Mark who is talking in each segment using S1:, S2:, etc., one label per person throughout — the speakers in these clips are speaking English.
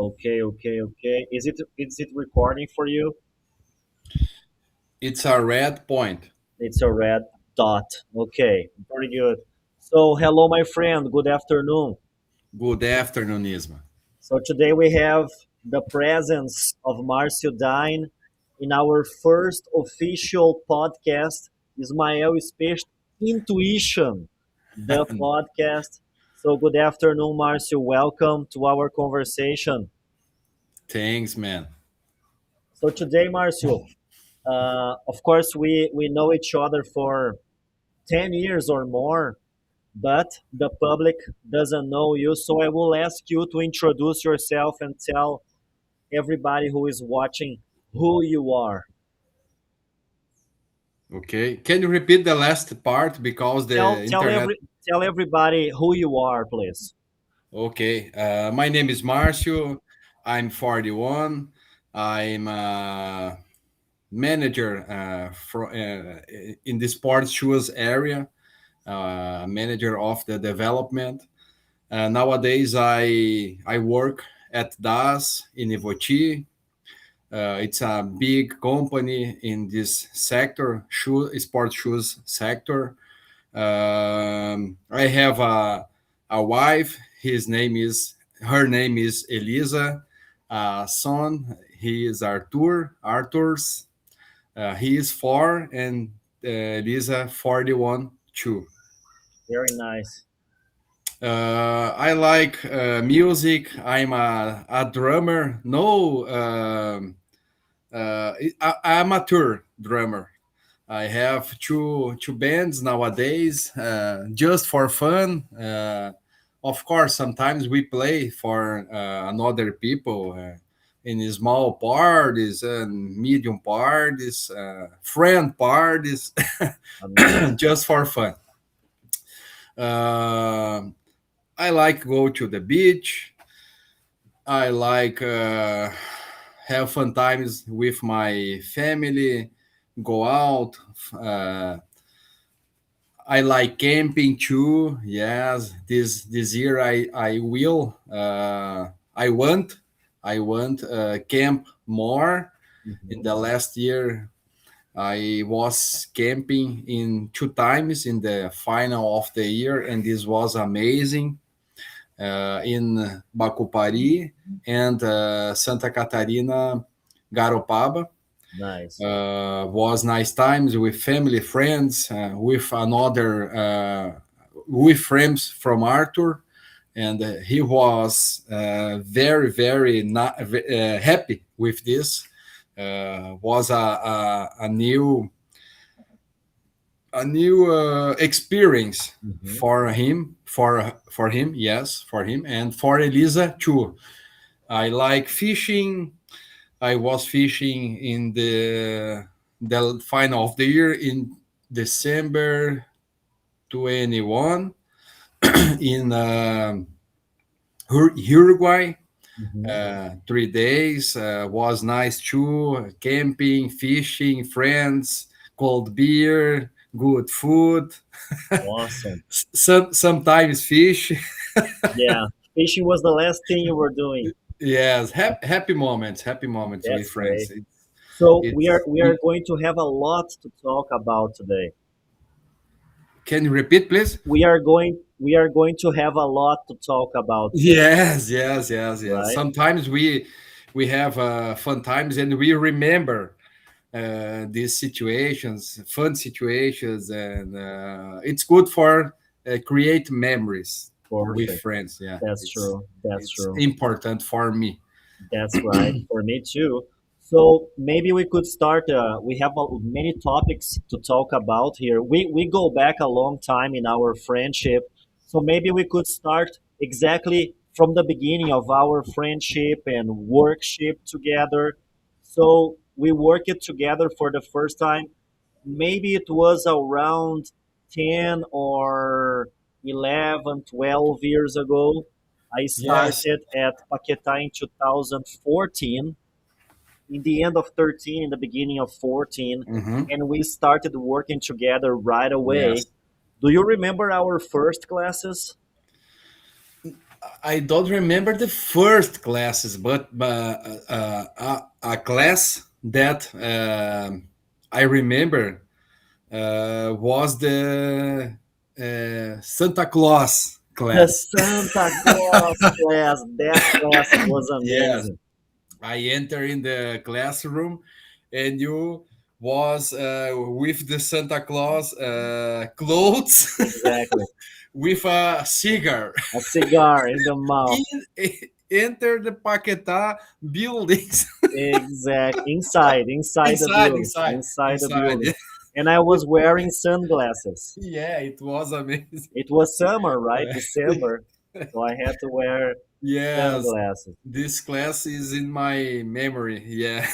S1: Okay. Is it recording for you?
S2: It's a red point.
S1: It's a red dot. Okay, very good. So, hello, my friend. Good afternoon.
S2: Good afternoon, Isma.
S1: So today we have the presence of Marcio Dhein in our first official podcast, Ismael Space Intuition, the podcast. So good afternoon, Marcio. Welcome to our conversation.
S2: Thanks, man.
S1: So today, Marcio, of course, we know each other for 10 years or more, but the public doesn't know you. So I will ask you to introduce yourself and tell everybody who is watching who you are.
S2: Okay. Can you repeat the last part because
S1: Tell
S2: the
S1: tell
S2: internet?
S1: every tell everybody who you are, please.
S2: Okay. My name is Marcio. I'm 41. I'm a manager in the sports shoes area, manager of the development. Nowadays, I work at DAS in Ivoti. It's a big company in this sector, sports shoes sector. I have a wife. Her name is Elisa. Son, he is Arthur. Arthur's. He is 4 and Elisa 41 2.
S1: Very nice.
S2: I like music. I'm a drummer. No, amateur drummer. I have two bands nowadays, just for fun. Of course, sometimes we play for another people in small parties and medium parties, friend parties,
S1: Amazing.
S2: just for fun. Uh, I like go to the beach. I like have fun times with my family, go out. Uh, I like camping too. Yes, this year I will. I want camp more. In
S1: Mhm.
S2: the last year, I was camping in 2 times in the final of the year, and this was amazing. In Bacupari and Santa Catarina, Garopaba.
S1: Nice.
S2: Was nice times with family, friends, with another, with friends from Arthur, and he was very happy with this. Was a new experience
S1: Mhm.
S2: for him, yes, for him, and for Elisa too. I like fishing. I was fishing in the final of the year in December 21 in Uruguay.
S1: Mhm.
S2: 3 days was nice too. Camping, fishing, friends, cold beer, good food.
S1: Awesome.
S2: Sometimes fish.
S1: Yeah. Fishing was the last thing you were doing.
S2: Yes, happy moments with
S1: That's
S2: friends.
S1: great. So we are
S2: It's
S1: we are going to have a lot to talk about today.
S2: Can you repeat, please?
S1: We are going to have a lot to talk about today,
S2: Yes.
S1: right?
S2: Sometimes we have fun times and we remember these situations, fun situations, and it's good for create memories with
S1: Perfect.
S2: friends. Yeah,
S1: That's
S2: it's
S1: true. That's
S2: it's
S1: true.
S2: important for me.
S1: That's right. For me too. So maybe we could start. We have many topics to talk about here. We go back a long time in our friendship. So maybe we could start exactly from the beginning of our friendship and workship together. So we worked it together for the first time. Maybe it was around 10 or 11, 12 years ago. I
S2: Yes.
S1: started at Paquetá in 2014, in the end of 13, in the beginning of 14,
S2: Hmm.
S1: and we started working together right away.
S2: Yes.
S1: Do you remember our first classes?
S2: I don't remember the first classes, but a class that I remember was the Santa Claus
S1: The
S2: class.
S1: Santa Claus class. That class was
S2: Yes,
S1: amazing.
S2: I enter in the classroom, and you was with the Santa Claus clothes
S1: Exactly.
S2: with a cigar.
S1: A cigar in the mouth.
S2: In, enter the Paquetá buildings.
S1: Exact. Inside the
S2: inside,
S1: building.
S2: inside,
S1: Inside the
S2: inside.
S1: building. And I was wearing sunglasses.
S2: Yeah, it was amazing.
S1: It was summer, right? December. So I had to wear
S2: Yes,
S1: sunglasses.
S2: this class is in my memory. Yeah.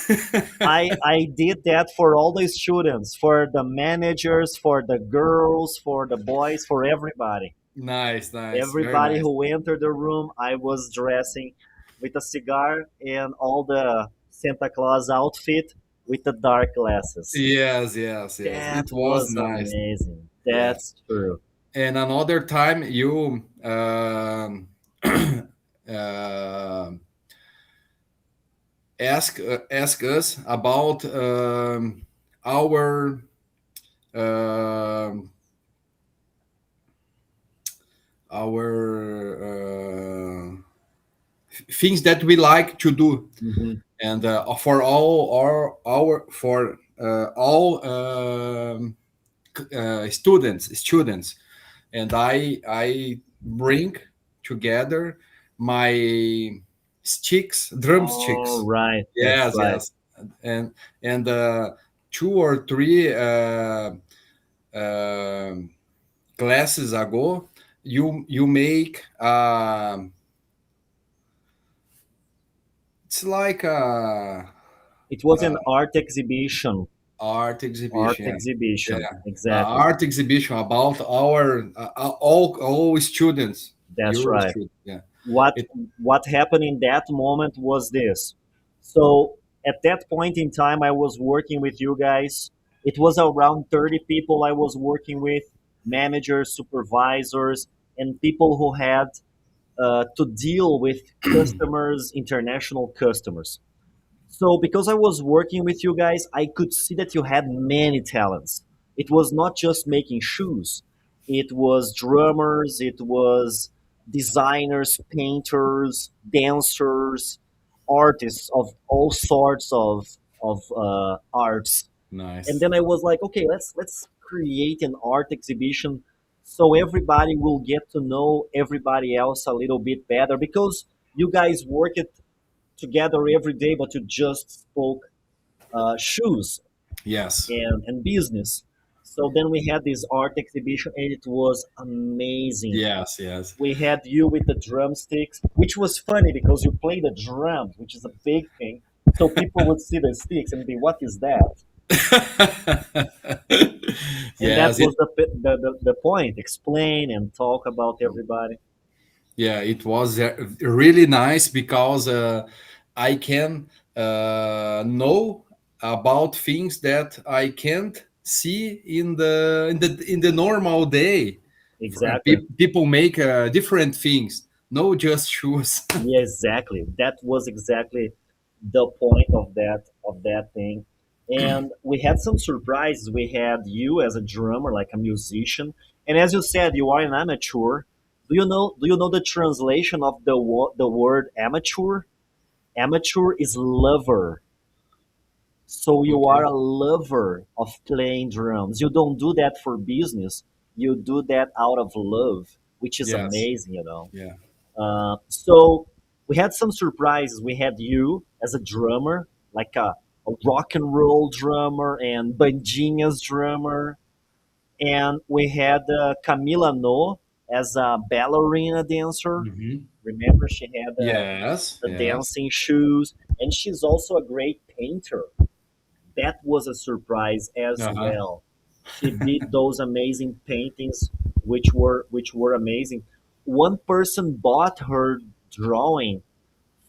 S1: I did that for all the students, for the managers, for the girls, for the boys, for everybody.
S2: Nice, nice, very
S1: Everybody
S2: nice.
S1: who entered the room, I was dressing with a cigar and all the Santa Claus outfit with the dark glasses.
S2: Yes, yes, yes.
S1: That
S2: It was
S1: was
S2: nice.
S1: amazing.
S2: Yeah.
S1: That's true.
S2: And another time you uh, ask us about our um our things that we like to do,
S1: Hmm.
S2: and for all students, and I bring together my
S1: All
S2: drumsticks.
S1: right, that's
S2: Yes,
S1: right.
S2: yes, and two or three classes ago, you make it's like
S1: It was
S2: a
S1: an art exhibition.
S2: art
S1: Art
S2: exhibition. Yeah,
S1: exhibition,
S2: yeah.
S1: exactly.
S2: Art exhibition about our all students,
S1: That's
S2: your
S1: right.
S2: students. Yeah,
S1: What
S2: it,
S1: what happened in that moment was this. So at that point in time, I was working with you guys. It was around 30 people I was working with, managers, supervisors, and people who had to deal with customers, international customers. So because I was working with you guys, I could see that you had many talents. It was not just making shoes. It was drummers, it was designers, painters, dancers, artists of all sorts of arts. And
S2: nice.
S1: then I was like, okay, let's create an art exhibition so everybody will get to know everybody else a little bit better because you guys work it together every day, but you just spoke shoes
S2: Yes,
S1: and business. So then we had this art exhibition, and it was amazing.
S2: yes, yes.
S1: We had you with the drumsticks, which was funny because you play the drums, which is a big thing. So people would see the sticks and be, "What is that?" And that
S2: Yes,
S1: was the point. Explain and talk about everybody.
S2: yeah, it was really nice because I can know about things that I can't see in the normal day.
S1: Exactly.
S2: People make different things, no just shoes.
S1: Yeah, exactly. That was exactly the point of that thing. And we had some surprises. We had you as a drummer, like a musician, and as you said, you are an amateur. Do you know the translation of the word amateur? Amateur is lover. So you are
S2: Okay.
S1: a lover of playing drums. You don't do that for business. You do that out of love, which is
S2: Yes.
S1: amazing.
S2: Yeah.
S1: So we had some surprises. We had you as a drummer, like a rock and roll drummer and bandinhas drummer, and we had Camila No as a ballerina dancer.
S2: Hmm.
S1: Remember, she had
S2: Yes.
S1: the
S2: Yes.
S1: dancing shoes, and she's also a great painter. That was a surprise as
S2: Uh-huh.
S1: well. She did those amazing paintings, which were amazing. One person bought her drawing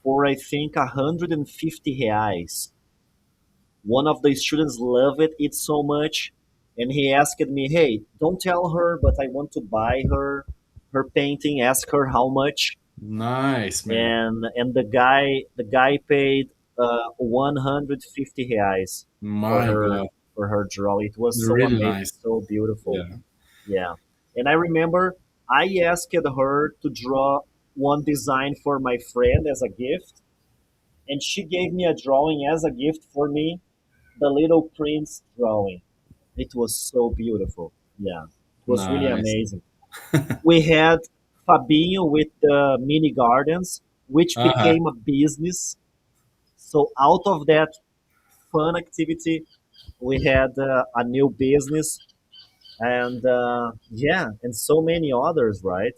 S1: for I think 150 reais. One of the students loved it so much, and he asked me, "Hey, don't tell her, but I want to buy her." her painting, asked her how much,
S2: Nice, man.
S1: and the guy paid 150 reais for
S2: My
S1: her
S2: God.
S1: for her draw. It was so
S2: Really
S1: amazing,
S2: nice.
S1: so beautiful.
S2: Yeah.
S1: Yeah, and I remember I asked her to draw one design for my friend as a gift, and she gave me a drawing as a gift for me, the Little Prince drawing. It was so beautiful. Yeah, it was really
S2: Nice.
S1: amazing. We had Fabinho with the mini gardens, which
S2: Uh-huh.
S1: became a business. So out of that fun activity, we had a new business, and yeah, and so many others. Right?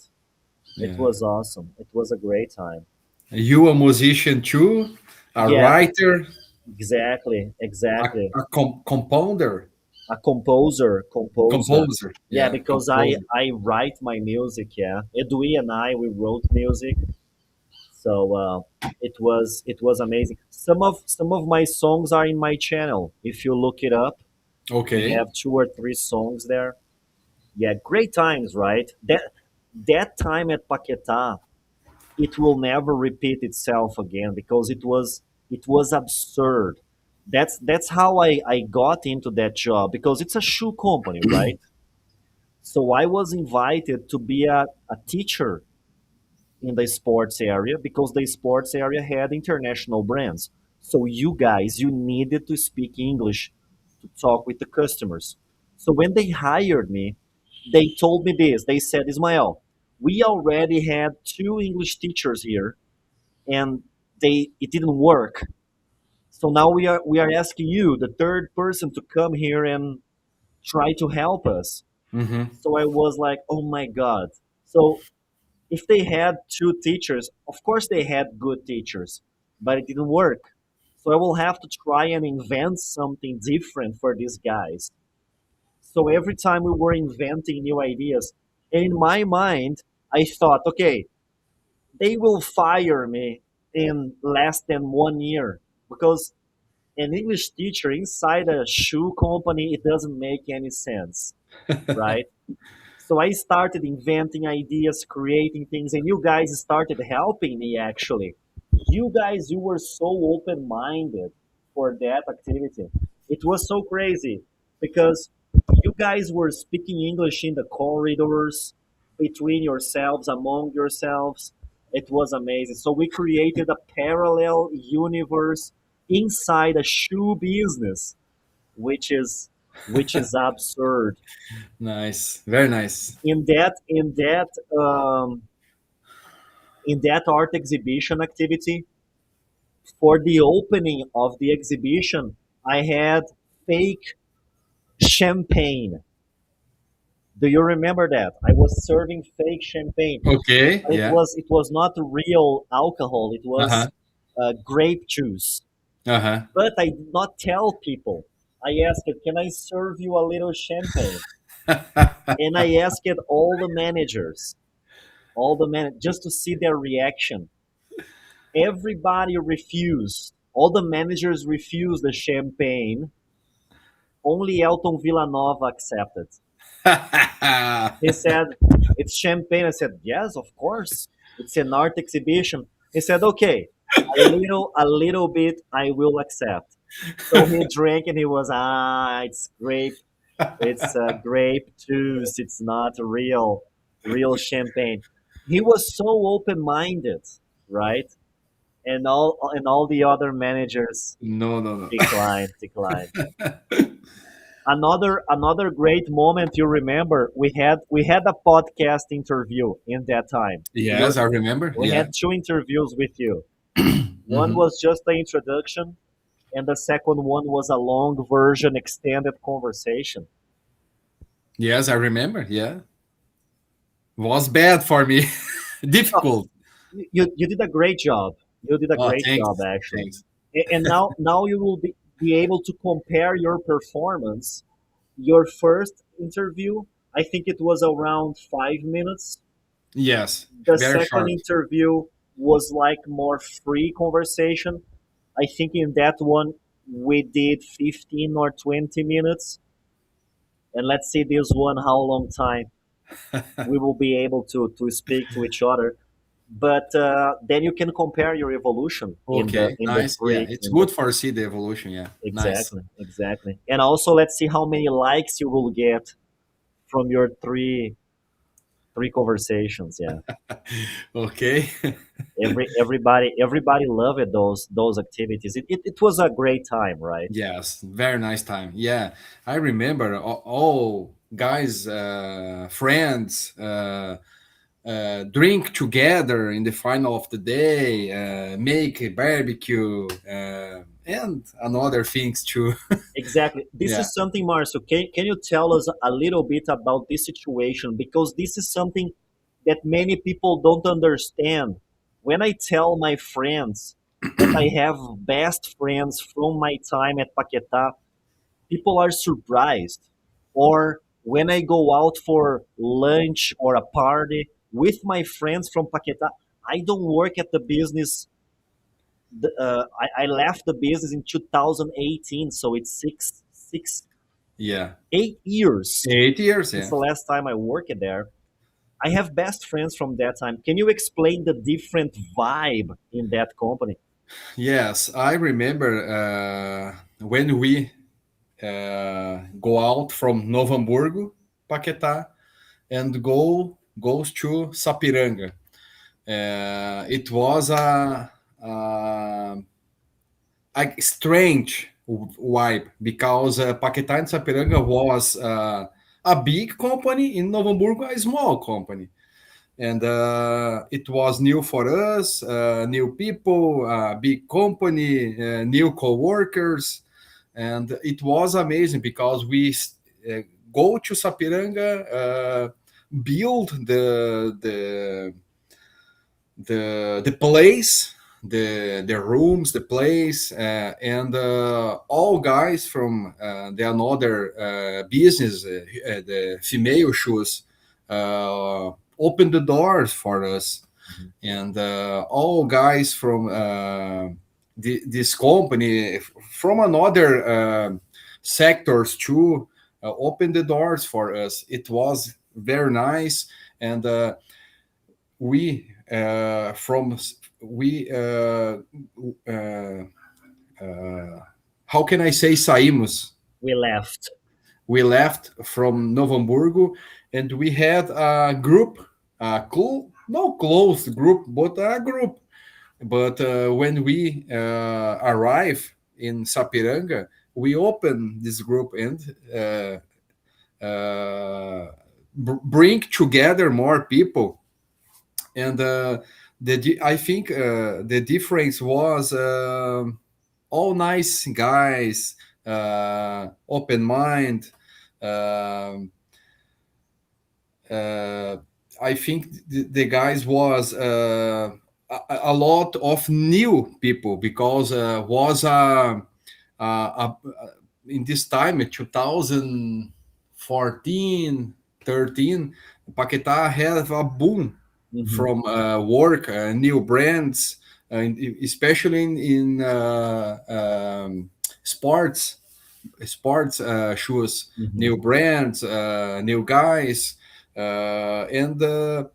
S1: It
S2: Yeah.
S1: was awesome. It was a great time.
S2: You a musician too? A
S1: Yeah,
S2: writer?
S1: exactly,
S2: A,
S1: exactly.
S2: a compounder?
S1: A composer.
S2: Composer.
S1: Yeah,
S2: Yeah,
S1: because I
S2: composer.
S1: I write my music. Yeah, Edui and I we wrote music. So it was amazing. Some of my songs are in my channel. If you look it up, we
S2: Okay.
S1: have two or three songs there. Yeah, great times, right? That time at Paquetá, it will never repeat itself again because it was absurd. That's how I got into that job because it's a shoe company, right? So I was invited to be a teacher in the sports area because the sports area had international brands. So you guys, you needed to speak English to talk with the customers. So when they hired me, they told me this. They said, Ismael, we already had two English teachers here and it didn't work. So now we are asking you, the third person, to come here and try to help us.
S2: Mm-hmm.
S1: So I was like, oh my God. So if they had two teachers, of course they had good teachers, but it didn't work. So I will have to try and invent something different for these guys. So every time we were inventing new ideas, and in my mind, I thought, okay, they will fire me in less than 1 year because an English teacher inside a shoe company, it doesn't make any sense, right? So I started inventing ideas, creating things, and you guys started helping me actually. You guys, you were so open minded for that activity. It was so crazy because you guys were speaking English in the corridors, between yourselves, among yourselves. It was amazing. So we created a parallel universe inside a shoe business, which is which is absurd.
S2: Nice. Very nice.
S1: In that art exhibition activity, for the opening of the exhibition, I had fake champagne. Do you remember that? I was serving fake champagne.
S2: Okay.
S1: It
S2: Yeah.
S1: was it was not real alcohol. It was
S2: Uh-huh.
S1: grape juice.
S2: Uh-huh.
S1: But I did not tell people. I asked, "Can I serve you a little champagne?" And I asked all the managers, just to see their reaction. Everybody refused. All the managers refused the champagne. Only Elton Villanova accepted. He said, "It's champagne." I said, "Yes, of course. It's an art exhibition." He said, "Okay, a little bit I will accept." So he drank and he was, it's grape juice. It's not real champagne. He was so open-minded, right? And all the other managers
S2: No, no, no.
S1: declined. Another great moment you remember, we had a podcast interview in that time.
S2: Yes, I remember.
S1: We
S2: Yeah.
S1: had two interviews with you. One
S2: Hmm.
S1: was just the introduction, and the second one was a long version, extended conversation.
S2: Yes, I remember. Yeah. Was bad for me.
S1: Oh,
S2: Difficult.
S1: you did a great job. You did a
S2: Oh,
S1: great job,
S2: thanks.
S1: actually.
S2: Thanks.
S1: And now you will be able to compare your performance. Your first interview, I think it was around 5 minutes.
S2: Yes.
S1: The
S2: Very
S1: second
S2: short.
S1: interview was like more free conversation. I think in that one we did 15 or 20 minutes. And let's see this one, how long time. we will be able to speak to each other. But then you can compare your evolution
S2: Okay,
S1: in the
S2: nice. Yeah,
S1: three
S2: it's
S1: in the
S2: good for see the evolution. Yeah, nice.
S1: exactly, exactly. And also let's see how many likes you will get from your three conversations. Yeah.
S2: Okay.
S1: Everybody loved those activities. It was a great time, right?
S2: Yes, very nice time. Yeah, I remember all guys, friends, drink together in the final of the day, make a barbecue, and another things too.
S1: Exactly. This
S2: Yeah,
S1: is something, Marcio. Can you tell us a little bit about this situation? Because this is something that many people don't understand. When I tell my friends that I have best friends from my time at Paquetá, people are surprised. Or when I go out for lunch or a party with my friends from Paquetá, I don't work at the business. I left the business in 2018, so it's
S2: yeah.
S1: 8 years
S2: 8 years.
S1: since
S2: Yeah.
S1: the last time I worked there. I have best friends from that time. Can you explain the different vibe in that company?
S2: Yes, I remember when we go out from Novo Hamburgo, Paquetá, and goes to Sapiranga. It was a strange vibe because Paquetá and Sapiranga was a big company, in Novo Hamburgo a small company, and it was new for us, new people, big company, new co-workers, and it was amazing because we go to Sapiranga, build the place, the rooms, the place, and all guys from the another business, the female shoes, open the doors for us,
S1: Mhm.
S2: and all guys from this company from another sectors too open the doors for us. It was very nice, and we from we how can I say saímos?
S1: We left.
S2: We left from Novo Hamburgo, and we had a group, no close group, but a group. But when we arrive in Sapiranga, we open this group and bring together more people. And I think the difference was all nice guys, open mind. Um uh, I think the guys was a lot of new people because was in this time in 2014, 13, Paquetá had a boom
S1: Hmm.
S2: from work, new brands, especially in sports, shoes,
S1: Hmm.
S2: new brands, new guys, and the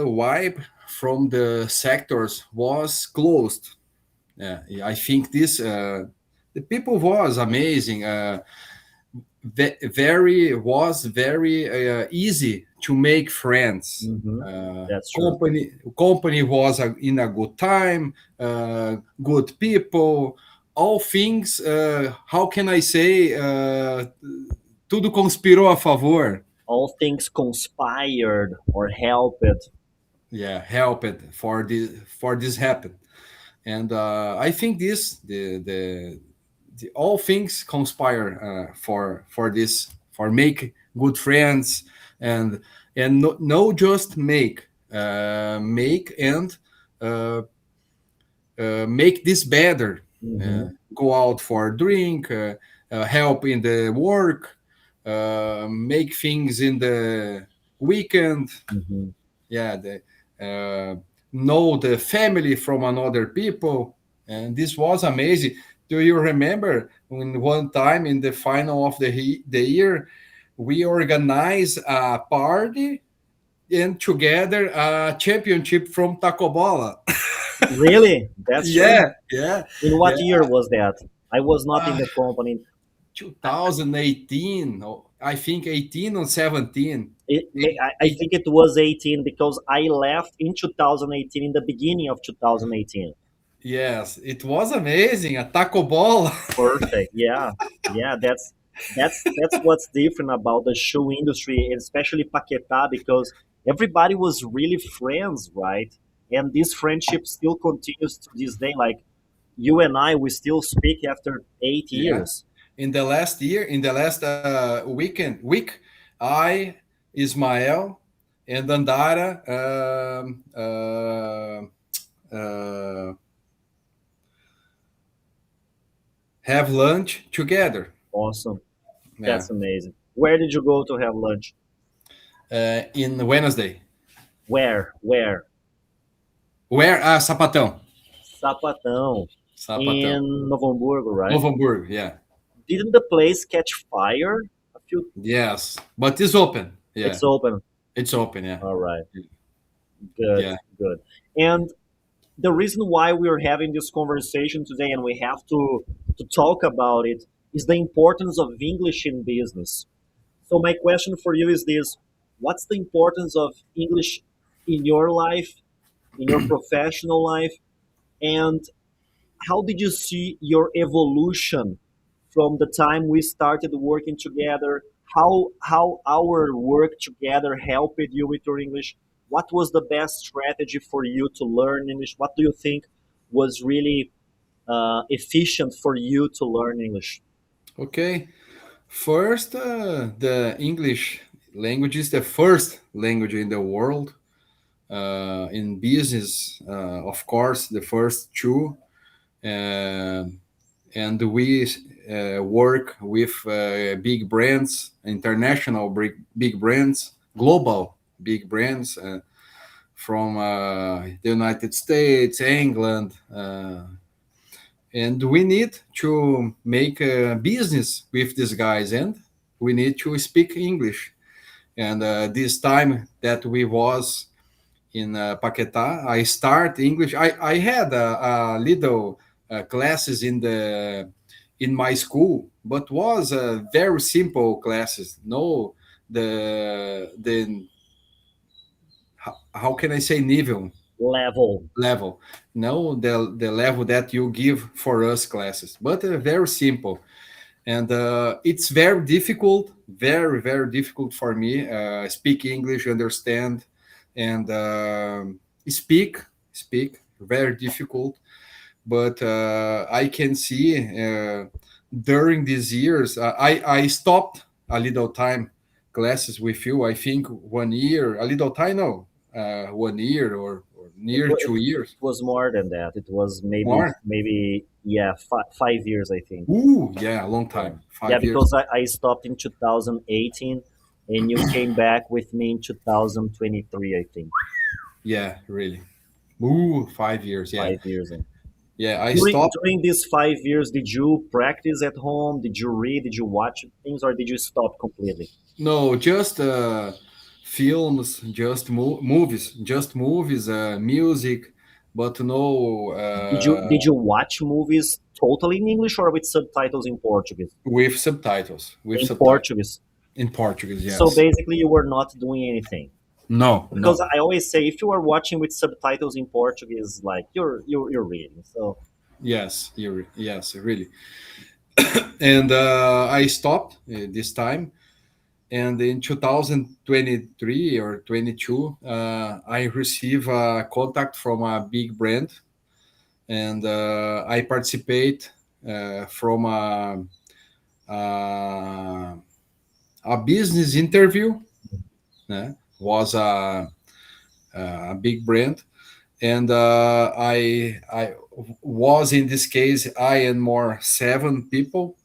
S2: vibe from the sectors was closed. Yeah, I think this the people was amazing. Very was very easy to make friends.
S1: Hmm.
S2: Uh,
S1: That's true.
S2: company was in a good time, good people, all things. How can I say? Tudo conspirou a favor.
S1: All things conspired or helped.
S2: Yeah, help it for this happen. And I think this the all things conspire for this, for make good friends, and no just make and uh, make this better.
S1: Hmm.
S2: Go out for a drink, help in the work, make things in the weekend.
S1: Hmm.
S2: Yeah, uh, know the family from another people, and this was amazing. Do you remember when one time in the final of the year, we organized a party and together a championship from Taco Bola?
S1: Really? That's true.
S2: Yeah, yeah,
S1: In what
S2: yeah.
S1: year was that? I was not in
S2: Uh,
S1: the company. I,
S2: 2018, I think 18 or 17.
S1: I think it was 18 because I left in 2018, in the beginning of 2018.
S2: Yes, it was amazing. A Taco Ball.
S1: Perfect. Yeah. Yeah, that's what's different about the shoe industry, and especially Paquetá, because everybody was really friends, right? And this friendship still continues to this day. Like you and I, we still speak after eight
S2: Yeah.
S1: years.
S2: In the last year, in the last week, I, Ismael, and Dandara uh, have lunch together.
S1: Awesome.
S2: Yeah.
S1: That's amazing. Where did you go to have lunch?
S2: In Wednesday.
S1: Where? Where?
S2: Where? Ah, Sapatão.
S1: Sapatão.
S2: Sapatão.
S1: In Novo Hamburgo, right?
S2: Novo Hamburgo, yeah.
S1: Didn't the place catch fire? A few.
S2: Yes. But it's open. Yeah.
S1: It's open.
S2: It's open, yeah.
S1: All right. Good.
S2: Yeah.
S1: Good. And the reason why we're having this conversation today, and we have to talk about it, is the importance of English in business. So my question for you is this: what's the importance of English in your life, in your professional life, and how did you see your evolution from the time we started working together? How our work together helped you with your English? What was the best strategy for you to learn English? What do you think was really efficient for you to learn English?
S2: Okay. First, the English language is the first language in the world. In business, of course, the first two. Uh, and we work with big brands, international big brands, global big brands from the United States, England. And we need to make a business with these guys, and we need to speak English. And this time that we was in Paquetá, I start English. I had a little classes in my school, but was very simple classes. No, the how can I say nível
S1: Level.
S2: level? No, the level that you give for us classes, but very simple. And it's very difficult, very difficult for me speak English, understand, and speak very difficult. But I can see during these years, I stopped a little time classes with you. I think 1 year, a little time, no, 1 year or
S1: It,
S2: near
S1: wa- it,
S2: 2 years
S1: it was more than that. It was
S2: more.
S1: maybe yeah, 5 years I think.
S2: Ooh, yeah, a long
S1: Yeah,
S2: time,
S1: yeah,
S2: 5 years.
S1: because I stopped in 2018, and you came back with me in 2023, I think.
S2: Yeah, really. Ooh, 5 years. Yeah,
S1: 5 years in.
S2: yeah. I
S1: During
S2: stopped.
S1: during these 5 years, did you practice at home? Did you read? Did you watch things, or did you stop completely?
S2: No, just films, just movies, music, but no
S1: Did you watch movies totally in English or with subtitles in Portuguese?
S2: with subtitles. With
S1: In
S2: subtitles
S1: Portuguese.
S2: in Portuguese.
S1: So
S2: Yes.
S1: basically, you were not doing anything.
S2: No,
S1: Because
S2: no.
S1: I always say, if you are watching with subtitles in Portuguese, like you're reading. So
S2: Yes, you. Yes, really. And I stopped this time. And in 2023 or 22, I received a contact from a big brand, and I participate from a, a business interview. Was a big brand, and I was in this case I and more 7 people,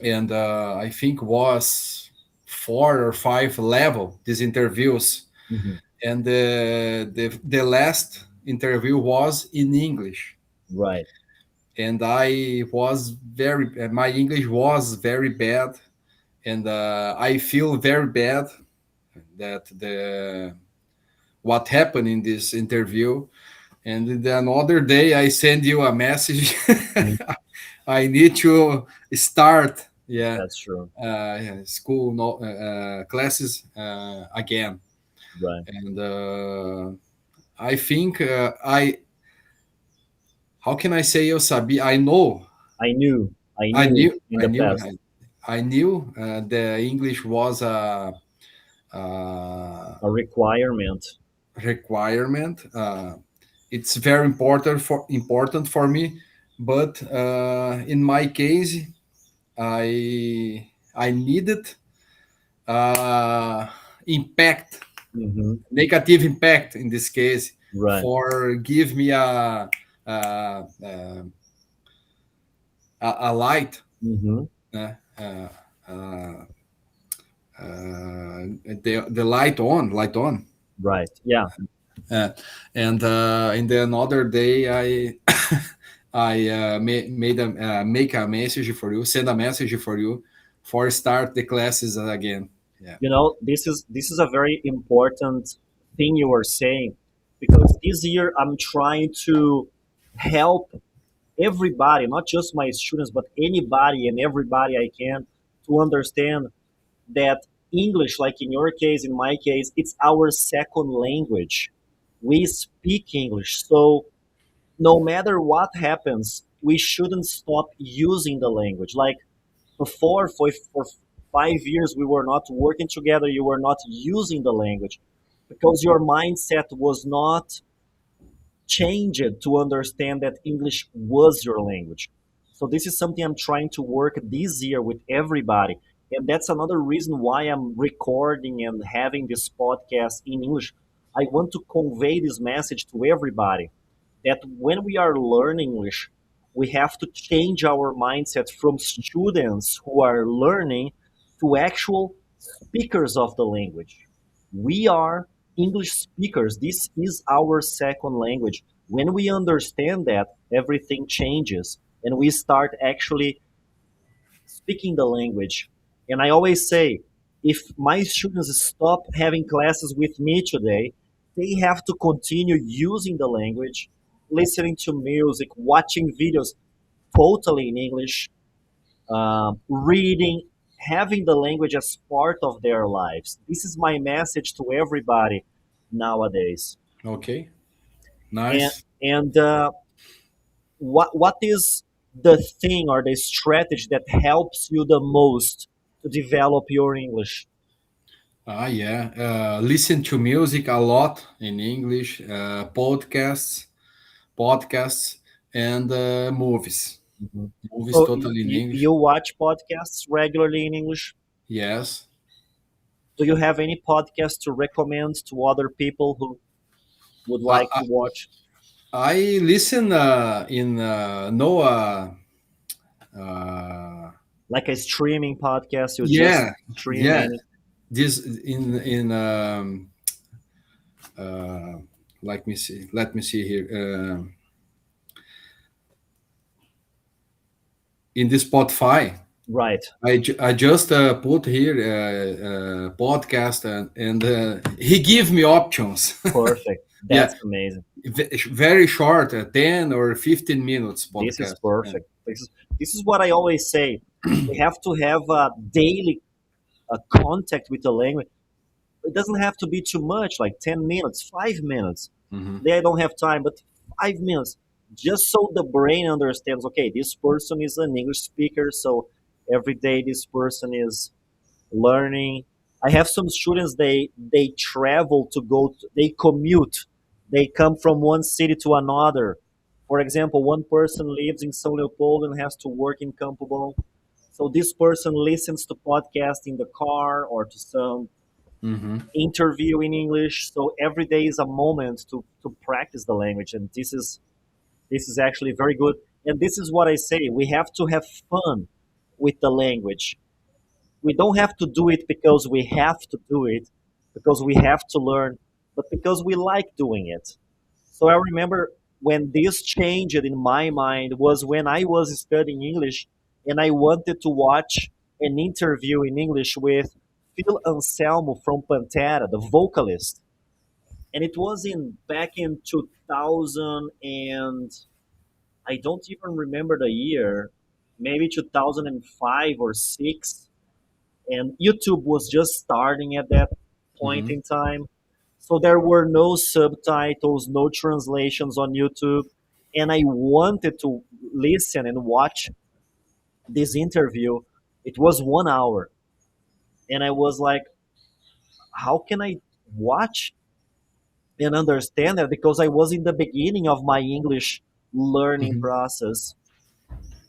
S2: and I think was 4 or 5 level these interviews,
S1: mhm,
S2: and the last interview was in English.
S1: right.
S2: and I was very my English was very bad, and I feel very bad that the what happened in this interview. And then another day, I send you a message.
S1: Mhm.
S2: I need to start, yeah,
S1: That's true.
S2: yeah, school no, classes again.
S1: Right.
S2: And I think how can I say eu sabia? I know,
S1: I knew. I
S2: I
S1: knew
S2: knew,
S1: in
S2: I
S1: the
S2: knew,
S1: past.
S2: I knew the English was a
S1: A requirement.
S2: requirement. It's very important for me, but in my case, I needed uh, impact,
S1: Hmm.
S2: negative impact in this case,
S1: Right.
S2: for give me a, a light,
S1: Hmm.
S2: uh, uh, uh, the light on.
S1: Right. Yeah.
S2: Uh, and then another day, I made a make a message for you, send a message for you, for start the classes again. Yeah.
S1: This is a very important thing you are saying, because this year I'm trying to help everybody, not just my students, but anybody and everybody I can, to understand that English, like in your case, in my case, it's our second language. We speak English. So no matter what happens, we shouldn't stop using the language. Like before, for 5 years, we were not working together, you were not using the language because your mindset was not change it to understand that English was your language. So this is something I'm trying to work this year with everybody. And that's another reason why I'm recording and having this podcast in English. I want to convey this message to everybody that when we are learning English, we have to change our mindset from students who are learning to actual speakers of the language. We are English speakers. This is our second language. When we understand that, everything changes and we start actually speaking the language. And I always say, if my students stop having classes with me today, they have to continue using the language, listening to music, watching videos totally in English, reading, having the language as part of their lives. This is my message to everybody nowadays.
S2: Okay.
S1: And
S2: Nice.
S1: and what is the thing or the strategy that helps you the most to develop your English?
S2: Yeah. Listen to music a lot in English, podcasts, and movies.
S1: Mhm.
S2: Movies
S1: So
S2: totally in
S1: you
S2: English.
S1: watch podcasts regularly in English?
S2: Yes.
S1: Do you have any podcast to recommend to other people who would
S2: I,
S1: like to watch,
S2: I listen in no uh,
S1: like a streaming podcast? You just
S2: yeah,
S1: stream
S2: yeah.
S1: any?
S2: This in uh, let me see here. In the Spotify,
S1: Right.
S2: I just put here podcast, and he give me options.
S1: Perfect.
S2: Yeah,
S1: That's amazing.
S2: very short, 10 or 15 minutes
S1: This is
S2: podcast. Yeah.
S1: perfect. This is what I always say. We have to have a daily contact with the language. It doesn't have to be too much, like 10 minutes, 5 minutes.
S2: Hmm.
S1: Today I don't have time, but 5 minutes, just so the brain understands, okay, this person is an English speaker, so every day this person is learning. I have some students, they travel to go to, they commute. They come from one city to another. For example, one person lives in São Leopoldo and has to work in Campo Bom. So this person listens to podcast in the car or to some
S2: Hmm.
S1: interview in English. So every day is a moment to practice the language, and this is actually very good. And this is what I say: we have to have fun with the language. We don't have to do it because we have to do it, because we have to learn, but because we like doing it. So I remember. when this changed in my mind was when I was studying English and I wanted to watch an interview in English with Phil Anselmo from Pantera, the vocalist. And it was in back in 2000, and I don't even remember the year, maybe 2005 or 6. And YouTube was just starting at that point
S2: Mhm.
S1: in time. So there were no subtitles, no translations on YouTube. And I wanted to listen and watch this interview. It was 1 hour. And I was like, how can I watch and understand that? Because I was in the beginning of my English learning
S2: Mhm.
S1: process.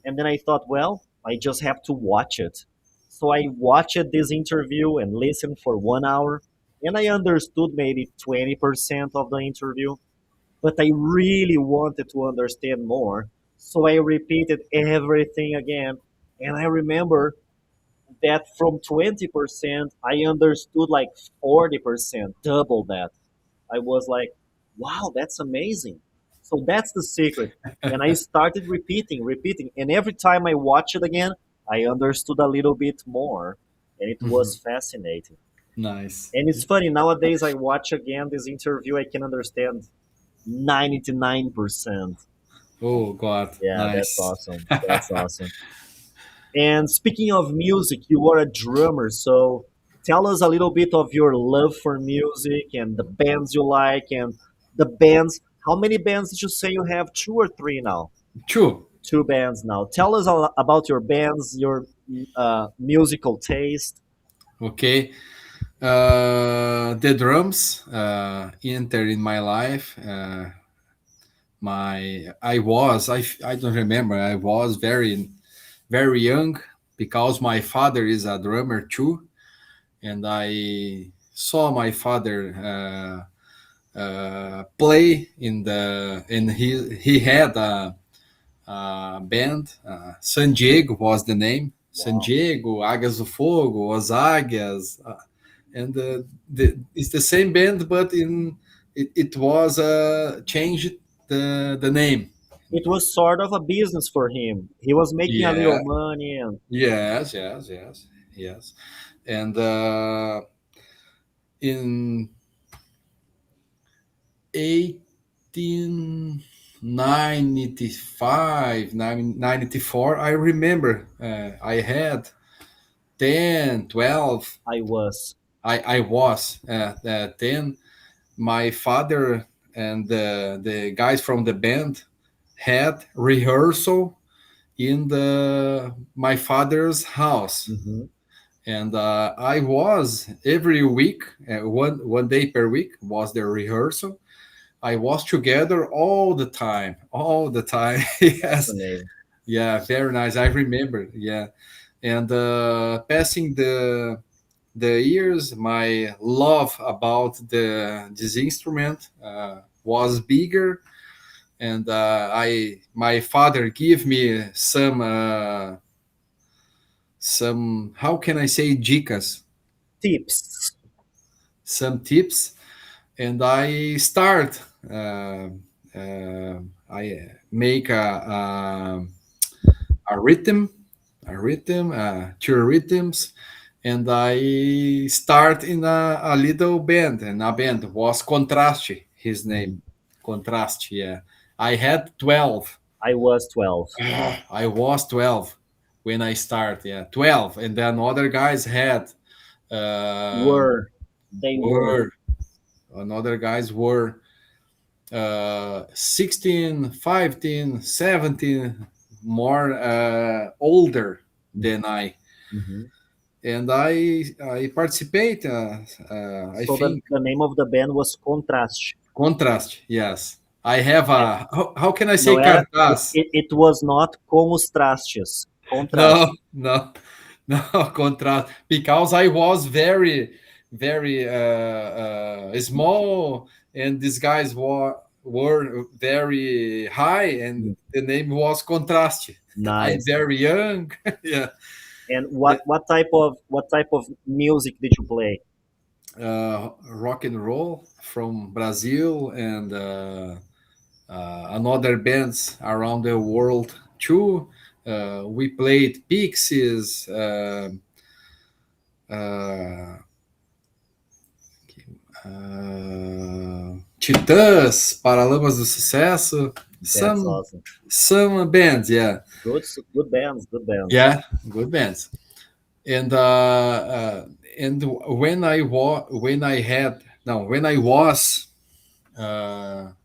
S1: And then I thought, well, I just have to watch it. So I watched this interview and listened for 1 hour. And I understood maybe 20% of the interview, but I really wanted to understand more. So I repeated everything again. And I remember that from 20%, I understood like 40%, double that. I was like, wow, that's amazing. So that's the secret. And I started repeating, repeating. And every time I watched it again, I understood a little bit more. And it was
S2: Mhm.
S1: fascinating.
S2: Nice.
S1: And it's funny, nowadays I watch again this interview, I can understand 99%.
S2: Oh God,
S1: Yeah, that's
S2: nice.
S1: awesome. That's awesome. And speaking of music, you are a drummer, so tell us a little bit of your love for music and the bands you like and the bands. How many bands did you say you have? Two or three now?
S2: True.
S1: Two bands now. Tell us about your bands, your musical taste.
S2: Okay. The drums entered in my life. I don't remember. I was very young because my father is a drummer too, and I saw my father play and he had a band. San Diego was the name. San
S1: Wow.
S2: Diego, Águias do Fogo, As Águias, and it's the same band, but it was changed the name.
S1: It was sort of a business for him. He was making a little
S2: Yeah.
S1: money and
S2: Yes. And in 1895, 94, I remember I had 10, 12.
S1: I was.
S2: I was 10. My father and the guys from the band had rehearsal in the my father's house,
S1: Hmm.
S2: and I was every week, one day per week was the rehearsal. I was together all the time. Yes,
S1: Fascinating.
S2: yeah, very nice. I remember, yeah, and passing the years, my love about the this instrument was bigger, and I my father gave me some how can I say dicas,
S1: Tips.
S2: some tips, and I start. Uh, I make a rhythm, two rhythms, and I start in a little band, and a band was Contraste, his name,
S1: Mhm.
S2: Contraste. Yeah, I had 12.
S1: I was 12.
S2: I was 12 when I start. Yeah, 12, and then other guys had
S1: Were. They were.
S2: were another guys were 16, 15, 17, more older than I.
S1: Mhm.
S2: And I participate. I
S1: So
S2: think
S1: the name of the band was Contraste.
S2: contrast. Yes, I have
S1: Eh,
S2: a. How can I
S1: Não
S2: say
S1: era. It,
S2: cartaz?
S1: it, it was not com os trastes.
S2: No,
S1: Contraste.
S2: no, no contrast because I was very small, and these guys were very high, and
S1: Mm,
S2: the name was contrast. I'm
S1: nice.
S2: very young. Yeah.
S1: And what type of music did you play?
S2: Rock and roll from Brazil and another bands around the world too. We played Pixies, uh, Titãs, Paralamas do Sucesso,
S1: That's
S2: some
S1: awesome.
S2: some bands, yeah,
S1: Good bands, good bands.
S2: yeah, good bands. And and when I had no when I was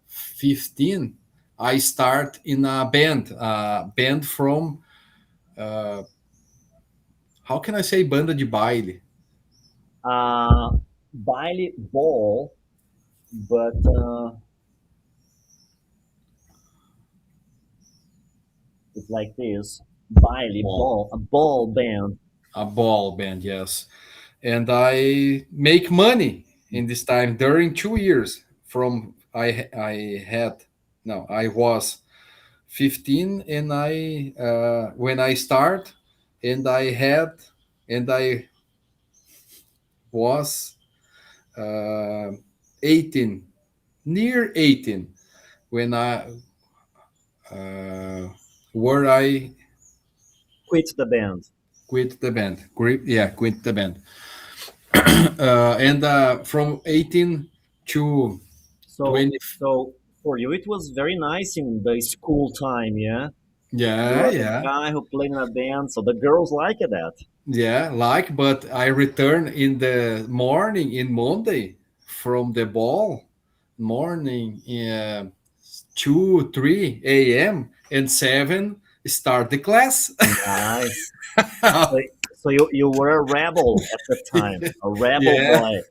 S2: 15, I start in a band from how can I say banda de baile?
S1: Baile ball, but it's like this. Baile
S2: Ball,
S1: ball, a ball band.
S2: a ball band, yes. And I make money in this time during 2 years from I had no I was 15 and I when I start and I had and I was uh, 18 near 18 when I uh, where I
S1: Quit the band.
S2: quit the band. Quit the band. And from 18 to
S1: So
S2: 20.
S1: so for you, it was very nice in the school time, yeah. You
S2: Yeah,
S1: are the
S2: yeah,
S1: guy who played in a band, so the girls like that.
S2: yeah. Like, but I return in the morning in Monday from the ball morning 2 3 a.m. and 7 start the class.
S1: Nice. So, so you were a rebel at the time, a rebel
S2: Yeah,
S1: boy.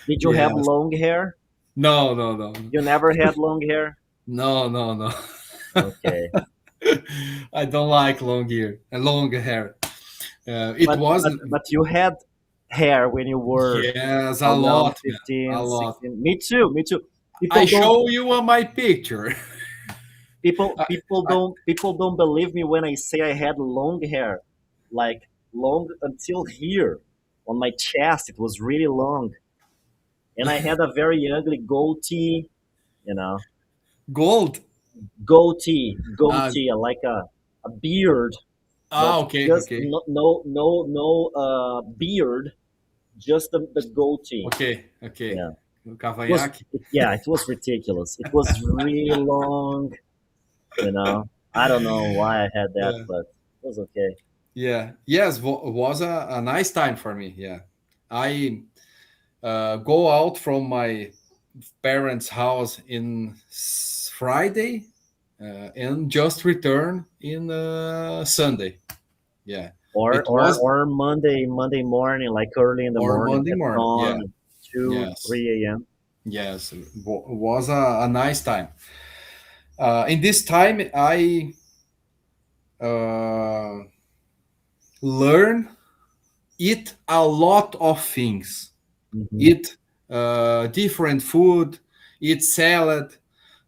S1: Did you have
S2: yes.
S1: long hair?
S2: No, no, no,
S1: You never had long hair?
S2: no, no, no.
S1: Okay.
S2: I don't like long hair. It was
S1: But you had hair when you were
S2: yes, a
S1: around
S2: lot, man, a
S1: 15,
S2: lot.
S1: 16. Me too, me too.
S2: I
S1: People don't
S2: show you on my picture. I, I,
S1: people don't believe me when I say I had long hair. Like long until here on my chest. It was really long. And I had a very ugly goatee, you know.
S2: gold.
S1: Goatee, like a beard, but
S2: Okay,
S1: just
S2: okay,
S1: no beard, just the goatee.
S2: okay, okay.
S1: Yeah, it was
S2: Cavanhaque.
S1: yeah, it was ridiculous. It was really long, you know. I don't know why I had that,
S2: Yeah,
S1: but it was okay.
S2: yeah, yes. Was a nice time for me. Yeah, I go out from my parents' house in Friday and just return in Sunday. Yeah, it was
S1: Or Monday morning, like early in the
S2: or
S1: morning
S2: Monday
S1: at
S2: morning. Yeah,
S1: dawn, two
S2: yes,
S1: 3 a.m.
S2: yes. Was a nice time. In this time, I uh, learn eat a lot of things.
S1: Hmm.
S2: Eat different food. Eat salad.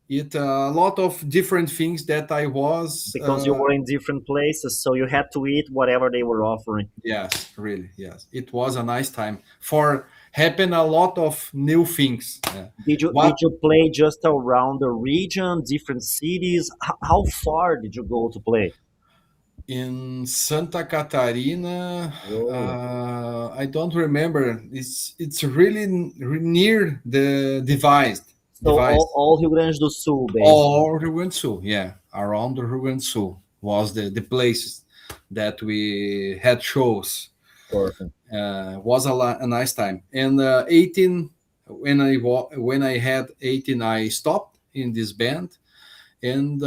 S2: Eat a lot of different things that I was.
S1: Because you were in different places, so you had to eat whatever they were offering.
S2: Yes, really, yes. It was a nice time for happen a lot of new things.
S1: Did
S2: What
S1: you play just around the region, different cities? How far did you go to play?
S2: in Santa Catarina?
S1: Whoa.
S2: I don't remember. It's really near the
S1: So
S2: device.
S1: all Rio Grande do Sul, basically.
S2: Or Rio Grande do Sul, yeah, around the Rio Grande do Sul was the places that we had shows.
S1: Perfect.
S2: Was a nice time. And 18, when I had 18, I stopped in this band, and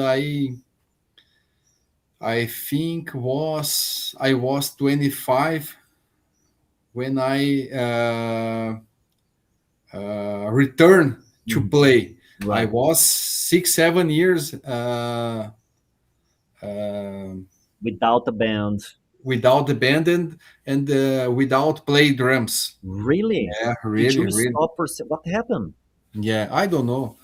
S2: I think I was 25 when I returned to
S1: Mhm.
S2: play. I
S1: Right.
S2: was 6 7 years uh,
S1: Without the band.
S2: without the band and without play drums.
S1: Really?
S2: Yeah,
S1: Did
S2: really,
S1: you
S2: really.
S1: stop for what happened?
S2: Yeah, I don't know.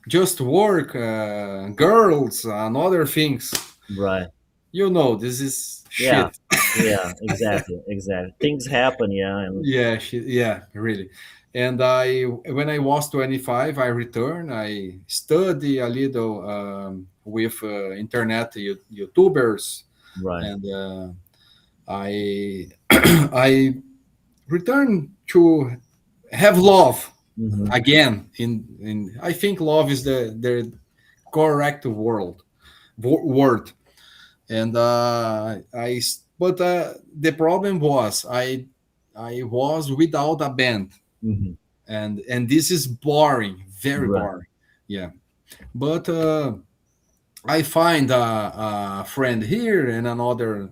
S2: Just work, girls, and other things.
S1: Right.
S2: This is
S1: Yeah.
S2: shit.
S1: Yeah, exactly. Exactly. Things happen, yeah, and
S2: Yeah, shit. Yeah, really. And when I was 25, I returned. I study a little with internet YouTubers,
S1: Right.
S2: and I I returned to have love
S1: Hmm.
S2: again. In I think love is the correct word. And but the problem was I was without a band,
S1: Hmm.
S2: and this is boring, very
S1: Right.
S2: boring. Yeah, but I find a friend here and another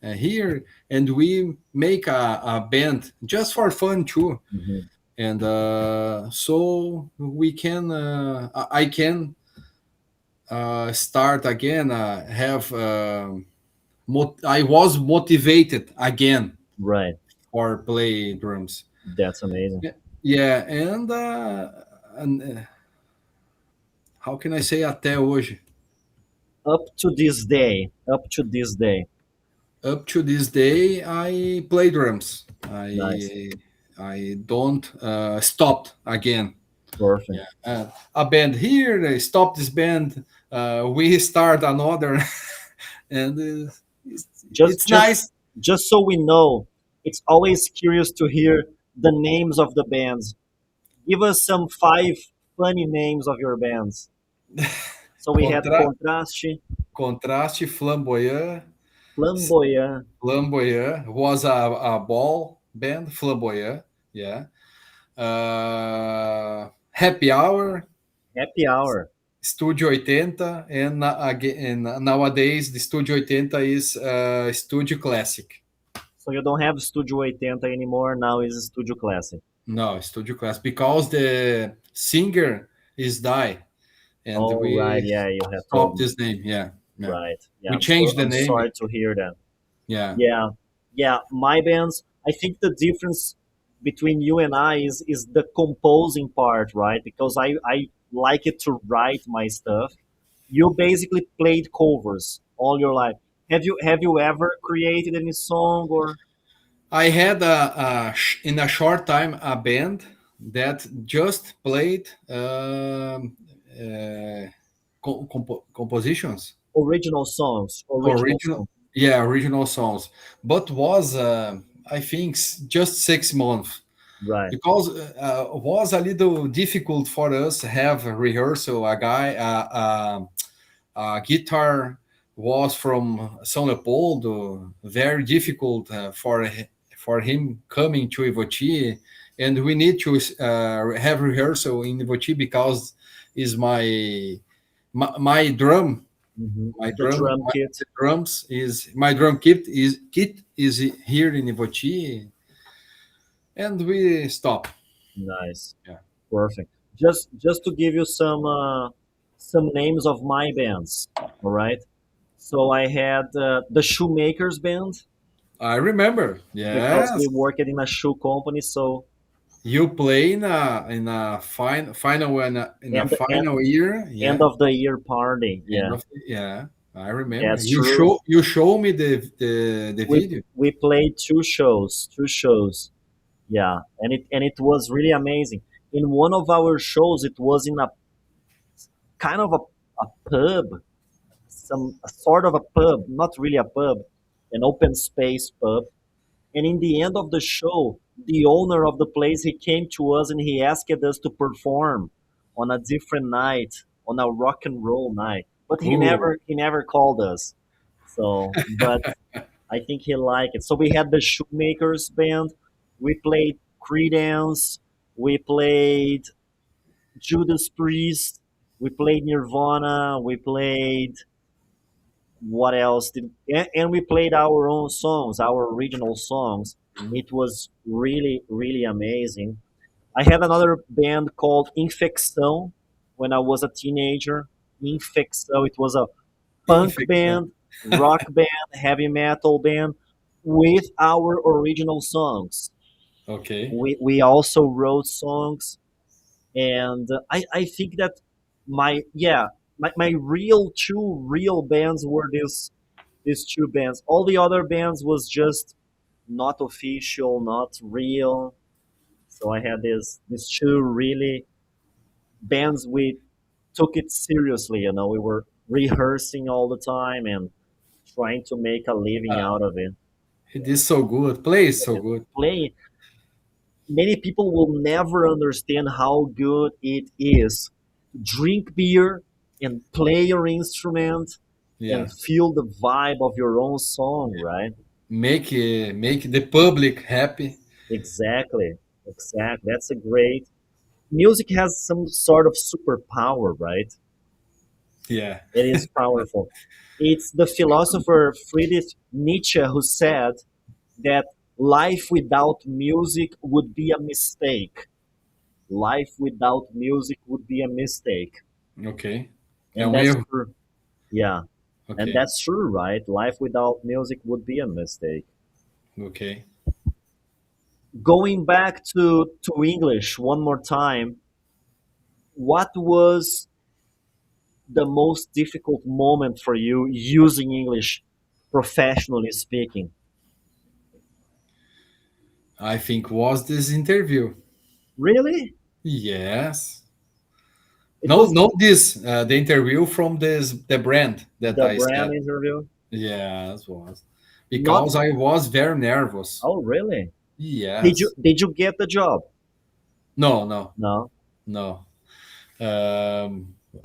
S2: here, and we make a band just for fun too.
S1: Hmm.
S2: And so we can I can start again. Have I was motivated again
S1: Right.
S2: for play drums.
S1: That's amazing.
S2: Yeah, yeah, and how can I say até hoje?
S1: Up to this day.
S2: Up to this day, I play drums.
S1: Nice.
S2: I don't stopped again.
S1: Perfect.
S2: Yeah, a band here. They stop this band. We start another, and
S1: Just
S2: it's
S1: just
S2: nice.
S1: just so we know, it's always curious to hear the names of the bands. Give us some five funny names of your bands. So we had
S2: Contra,
S1: Contraste,
S2: contraste, flamboyant.
S1: Flamboyant,
S2: Flamboyant was a ball band. Flamboyant, yeah. Happy Hour,
S1: Happy Hour.
S2: Studio 80, and nowadays the Studio 80 is Studio Classic.
S1: So you don't have Studio 80 anymore. Now is Studio Classic.
S2: No, Studio Classic because the singer is die, and
S1: All right.
S2: we
S1: Yeah, you had told
S2: stopped
S1: me.
S2: his name. Yeah, yeah.
S1: Right. Yeah.
S2: We changed the
S1: I'm
S2: name.
S1: sorry to hear that.
S2: Yeah,
S1: Yeah. Yeah. My bands. I think the difference between you and I is the composing part, right? Because I like it to write my stuff. You basically played covers all your life. Have you ever created any song or?
S2: I had in a short time a band that just played compositions,
S1: Original
S2: original,
S1: songs.
S2: yeah, original songs, but was I think just 6 months
S1: Right.
S2: because was a little difficult for us to have a rehearsal. A guy, guitar was from São Leopoldo, very difficult for him coming to Ivoti, and we need to have rehearsal in Ivoti because is my drum, my
S1: The
S2: drum,
S1: drum
S2: my
S1: kit.
S2: drums is my drum kit is here in Ivoti, and we stop.
S1: Nice.
S2: Yeah,
S1: Perfect. Just to give you some names of my bands. All right. So I had the Shoemakers band
S2: I remember.
S1: because we
S2: Yes,
S1: worked in a shoe company. So
S2: you play in a final in a
S1: and
S2: final year.
S1: end
S2: Yeah,
S1: of the year party.
S2: end
S1: Yeah,
S2: of yeah. I remember.
S1: that's
S2: You
S1: true.
S2: show me the
S1: We
S2: video.
S1: we played two shows. Yeah, and it was really amazing. In one of our shows, it was in a kind of a pub, some a sort of a pub, not really a pub, an open space pub. And in the end of the show, the owner of the place he came to us and he asked us to perform on a different night, on a rock and roll night. But he
S2: Ooh,
S1: never called us. So, but I think he liked it. So we had the Shoemakers band. We played Creedence. We played Judas Priest. We played Nirvana. We played what else did and we played our own songs, our original songs. It was really amazing. I had another band called Infecção when I was a teenager. Infecção, it was a punk
S2: infecção.
S1: band, rock band, heavy metal band with our original songs.
S2: Okay.
S1: We also wrote songs, and I think that my real two real bands were these two bands. All the other bands was just not official, not real. So I had this two really bands. We took it seriously. We were rehearsing all the time and trying to make a living out of it.
S2: It is so good. Play is so
S1: And
S2: good.
S1: playing, many people will never understand how good it is to drink beer and play your instrument and
S2: Yeah.
S1: feel the vibe of your own song, right?
S2: Make the public happy.
S1: Exactly. Exactly. That's a great. Music has some sort of superpower, right?
S2: Yeah.
S1: It is powerful. It's the philosopher Friedrich Nietzsche who said that life without music would be a mistake. Life without music would be a mistake.
S2: Okay. É
S1: And
S2: um
S1: that's
S2: erro.
S1: true. Yeah. And
S2: Ok.
S1: that's true, right? Life without music would be a mistake.
S2: Ok.
S1: Going back to English one more time, what was the most difficult moment for you using English professionally speaking?
S2: I think was this interview.
S1: Really?
S2: Yes.
S1: It
S2: No,
S1: was
S2: no, this the interview from this the brand that
S1: the
S2: I
S1: brand
S2: said.
S1: interview?
S2: Yes, was
S1: Not.
S2: because I was very nervous.
S1: Oh, really? Did you
S2: Yes.
S1: did you get the job?
S2: No, no,
S1: No.
S2: no.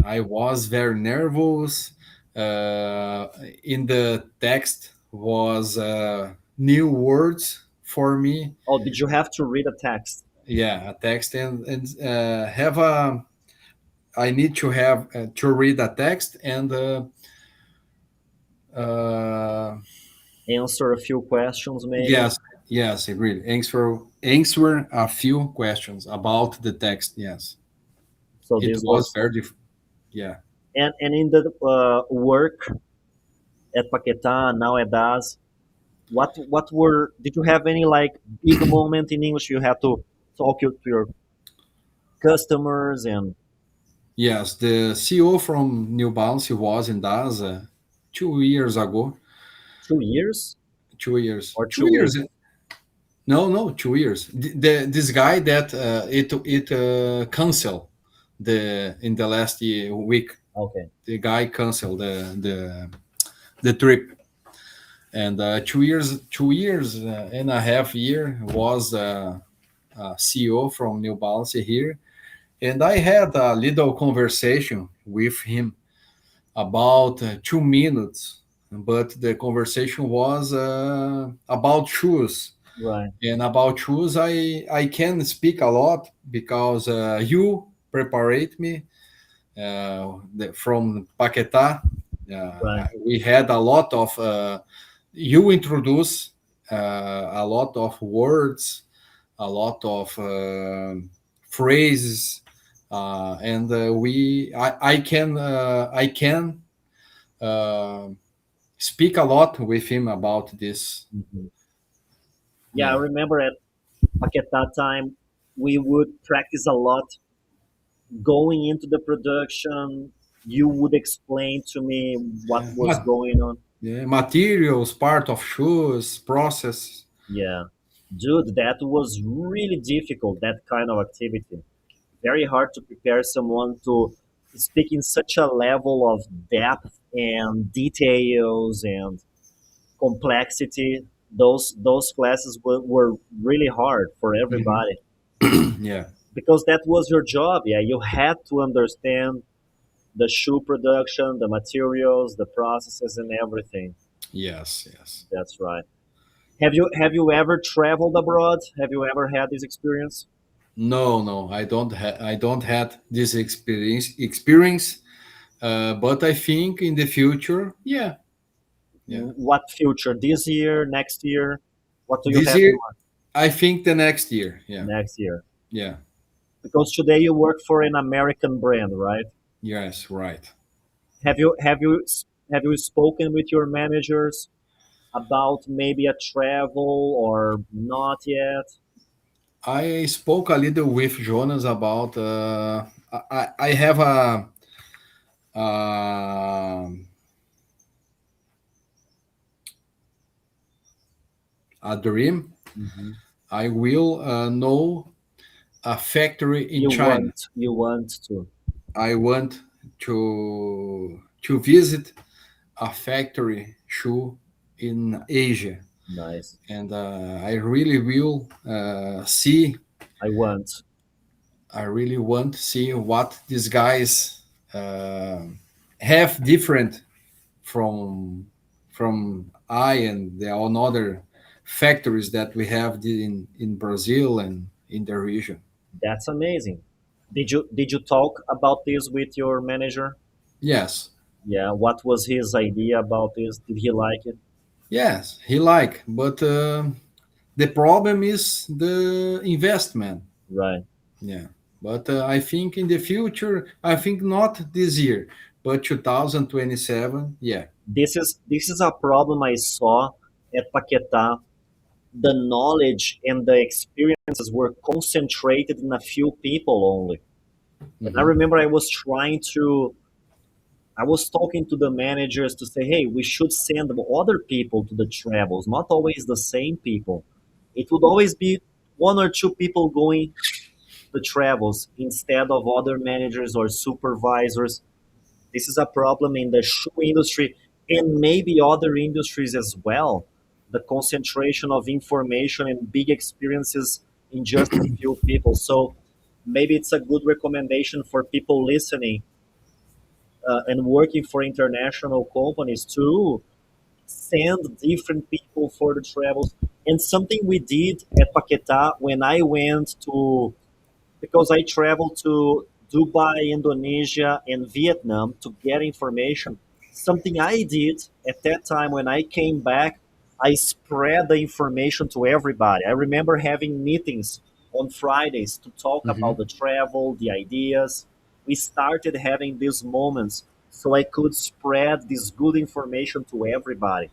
S2: I was very nervous. Uh, in the text was new words for me.
S1: Oh, did you have to read a text?
S2: Yeah, a text and have a. I need to have to read a text and uh,
S1: Answer a few questions, maybe.
S2: yes, yes, agreed. Answer a few questions about the text. Yes,
S1: So
S2: it
S1: this
S2: was
S1: was
S2: very yeah.
S1: and in the work at Paquetá now at DAS, what were did you have any like big moment in English you had to to your customers and
S2: Yes, the CEO from New Balance was in DAS 2 years ago.
S1: 2 years
S2: 2 years.
S1: or
S2: Two
S1: 2 weeks?
S2: years. No, no, 2 years. This guy that it canceled in the last week.
S1: Okay.
S2: The guy canceled the trip, and 2 years, 2 years and a half year was CEO from New Balance here, and I had a little conversation with him about 2 minutes, but the conversation was about shoes.
S1: Right.
S2: And about shoes, I can speak a lot because you preparate me from Paquetá.
S1: Right.
S2: We had a lot of you introduce a lot of words, a lot of phrases, and I can uh, speak a lot with him about this.
S1: Mhm. Yeah, I
S2: Yeah,
S1: remember at that time we would practice a lot going into the production. You would explain to me what
S2: yeah.
S1: was going on.
S2: Yeah, materials, part of shoes, process.
S1: Yeah, dude, that was really difficult. That kind of activity, very hard to prepare someone to speak in such a level of depth and details and complexity. Those classes were really hard for
S2: Mhm.
S1: everybody
S2: Yeah.
S1: because that was your job. Yeah, you had to understand the shoe production, the materials, the processes, and everything.
S2: Yes. Yes.
S1: That's right. Have you ever traveled abroad? Have you ever had this experience?
S2: No, no, I don't had this experience. But I think in the future, yeah, yeah.
S1: What future? This year? Next year? What do you
S2: This
S1: have in
S2: year,
S1: mind?
S2: I think the next year, yeah,
S1: Next year?
S2: yeah,
S1: Because today you work for an American brand, right?
S2: yes, right.
S1: Have you spoken with your managers about maybe a travel or not yet?
S2: I spoke a little with Jonas about. I have um a dream.
S1: Hmm.
S2: I will know. a factory in
S1: You
S2: China.
S1: want, you want to.
S2: I want to visit a factory shoe in Asia,
S1: Nice.
S2: and I really will see.
S1: I want.
S2: I really want to see what these guys uh, have different from I and the other factories that we have in Brazil and in the region.
S1: That's amazing. Did you talk about this with your manager?
S2: Yes,
S1: Yeah. What was his idea about this? Did he like it?
S2: yes, he like, but the problem is the investment.
S1: Right.
S2: Yeah, but I think in the future, I think not this year, but 2027. Yeah.
S1: This is a problem I saw at Paquetá. The knowledge and the experiences were concentrated in a few people only. And I
S2: Hmm.
S1: remember I was talking to the managers to say, hey, we should send other people to the travels, not always the same people. It would always be one or two people going the travels instead of other managers or supervisors. This is a problem in the shoe industry and maybe other industries as well. The concentration of information and big experiences in just a few people. So maybe it's a good recommendation for people listening and working for international companies to send different people for the travels. And something we did at Paquetá when I went to, because I traveled to Dubai, Indonesia, and Vietnam to get information. Something I did at that time when I came back, I spread the information to everybody. I remember having meetings on Fridays to talk about
S2: Hmm.
S1: the travel, the ideas. We started having these moments so I could spread this good information to everybody.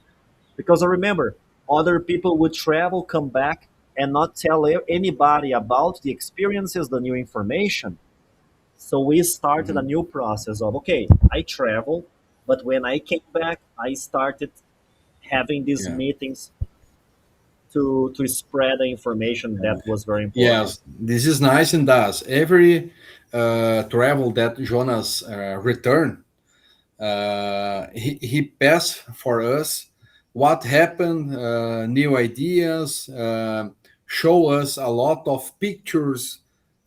S1: Because I remember other people would travel, come back, and not tell anybody about the experiences, the new information. So we started a
S2: Hmm.
S1: new process of okay, I travel, but when I came back, I started having these
S2: Yeah.
S1: meetings to spread the information that was very important.
S2: Yes, this is nice and does. Every travel that Jonas return, he passed for us what happened, new ideas, show us a lot of pictures,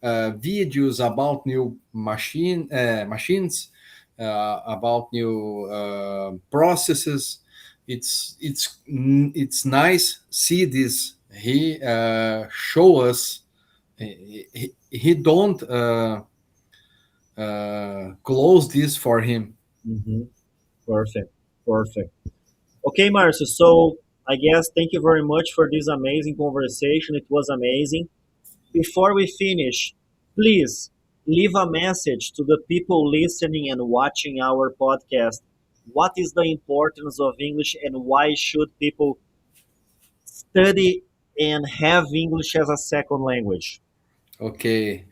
S2: videos about new machines, about new processes. It's nice see this. He show us. He don't close this for him.
S1: Hmm. Perfect, perfect. Okay, Marcio. So I guess thank you very much for this amazing conversation. It was amazing. Before we finish, please leave a message to the people listening and watching our podcast. What is the importance of English and why should people study and have English as a second language?
S2: Okay,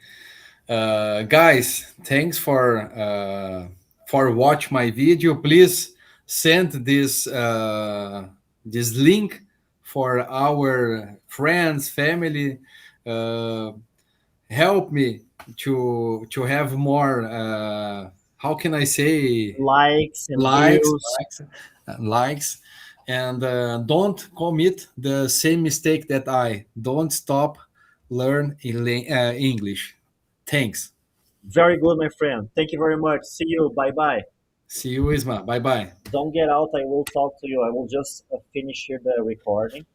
S2: guys, thanks for watch my video. Please send this link for our friends, family. Uh, Help me to have more. How can I say
S1: Likes and
S2: likes,
S1: views.
S2: likes, and don't commit the same mistake that I don't stop learn English. Thanks.
S1: Very good, my friend. Thank you very much. See you. Bye bye.
S2: See you, Isma. Bye bye.
S1: Don't get out. I will talk to you. I will just finish here the recording.